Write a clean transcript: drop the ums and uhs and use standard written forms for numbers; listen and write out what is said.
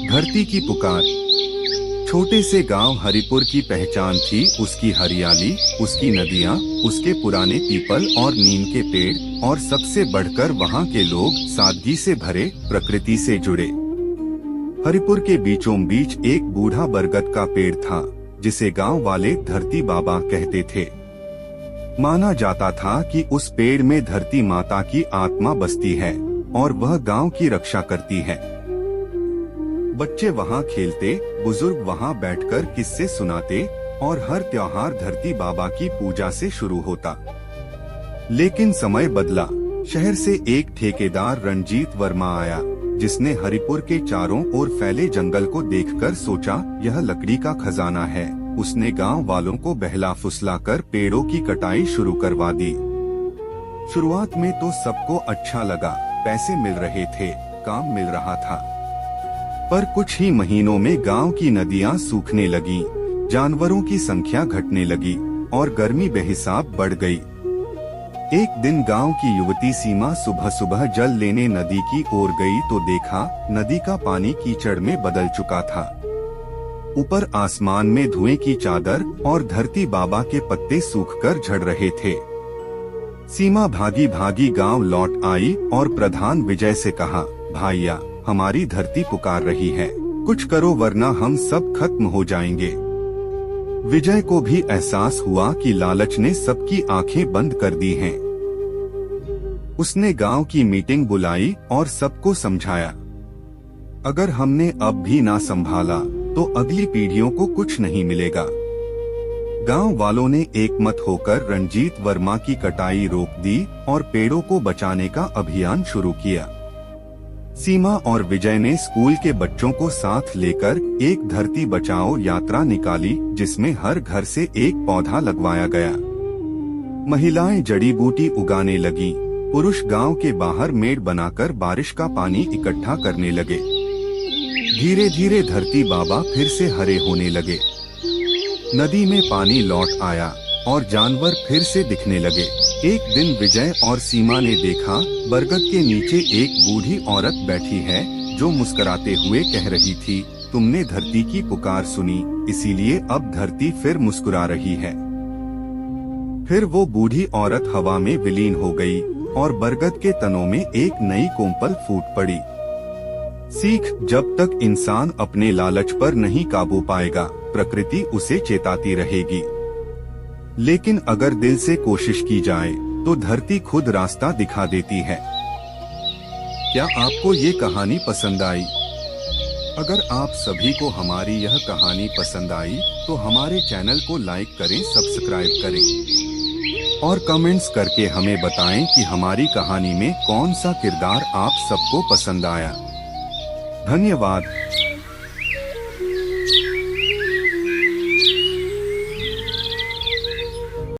धरती की पुकार। छोटे से गांव हरिपुर की पहचान थी उसकी हरियाली, उसकी नदियां, उसके पुराने पीपल और नीम के पेड़, और सबसे बढ़कर वहां के लोग सादगी से भरे, प्रकृति से जुड़े। हरिपुर के बीचों बीच एक बूढ़ा बरगद का पेड़ था, जिसे गांव वाले धरती बाबा कहते थे। माना जाता था कि उस पेड़ में धरती माता की आत्मा बसती है और वह गांव की रक्षा करती है। बच्चे वहां खेलते, बुजुर्ग वहां बैठकर किस्से सुनाते, और हर त्योहार धरती बाबा की पूजा से शुरू होता। लेकिन समय बदला। शहर से एक ठेकेदार रणजीत वर्मा आया, जिसने हरिपुर के चारों ओर फैले जंगल को देखकर सोचा, यह लकड़ी का खजाना है। उसने गांव वालों को बहला फुसलाकर पेड़ों की कटाई शुरू करवा दी। शुरुआत में तो सबको अच्छा लगा, पैसे मिल रहे थे, काम मिल रहा था। पर कुछ ही महीनों में गांव की नदियां सूखने लगीं, जानवरों की संख्या घटने लगी और गर्मी बेहिसाब बढ़ गई। एक दिन गांव की युवती सीमा सुबह सुबह जल लेने नदी की ओर गई तो देखा, नदी का पानी कीचड़ में बदल चुका था। ऊपर आसमान में धुएं की चादर और धरती बाबा के पत्ते सूखकर झड़ रहे थे। सीमा भागी भागी गांव लौट आई और प्रधान विजय से कहा, भाइया, हमारी धरती पुकार रही है, कुछ करो वरना हम सब खत्म हो जाएंगे। विजय को भी एहसास हुआ कि लालच ने सबकी आंखें बंद कर दी हैं। उसने गांव की मीटिंग बुलाई और सबको समझाया, अगर हमने अब भी ना संभाला तो अगली पीढ़ियों को कुछ नहीं मिलेगा। गांव वालों ने एकमत होकर रणजीत वर्मा की कटाई रोक दी और पेड़ों को बचाने का अभियान शुरू किया। सीमा और विजय ने स्कूल के बच्चों को साथ लेकर एक धरती बचाओ यात्रा निकाली, जिसमें हर घर से एक पौधा लगवाया गया। महिलाएं जड़ी बूटी उगाने लगी, पुरुष गांव के बाहर मेड़ बनाकर बारिश का पानी इकट्ठा करने लगे। धीरे धीरे धरती बाबा फिर से हरे होने लगे। नदी में पानी लौट आया और जानवर फिर से दिखने लगे। एक दिन विजय और सीमा ने देखा, बरगद के नीचे एक बूढ़ी औरत बैठी है, जो मुस्कुराते हुए कह रही थी, तुमने धरती की पुकार सुनी, इसीलिए अब धरती फिर मुस्कुरा रही है। फिर वो बूढ़ी औरत हवा में विलीन हो गई और बरगद के तनों में एक नई कोंपल फूट पड़ी। सीख, जब तक इंसान अपने लालच पर नहीं काबू पाएगा, प्रकृति उसे चेताती रहेगी। लेकिन अगर दिल से कोशिश की जाए तो धरती खुद रास्ता दिखा देती है। क्या आपको ये कहानी पसंद आई? अगर आप सभी को हमारी यह कहानी पसंद आई तो हमारे चैनल को लाइक करें, सब्सक्राइब करें और कमेंट्स करके हमें बताएं कि हमारी कहानी में कौन सा किरदार आप सबको पसंद आया। धन्यवाद।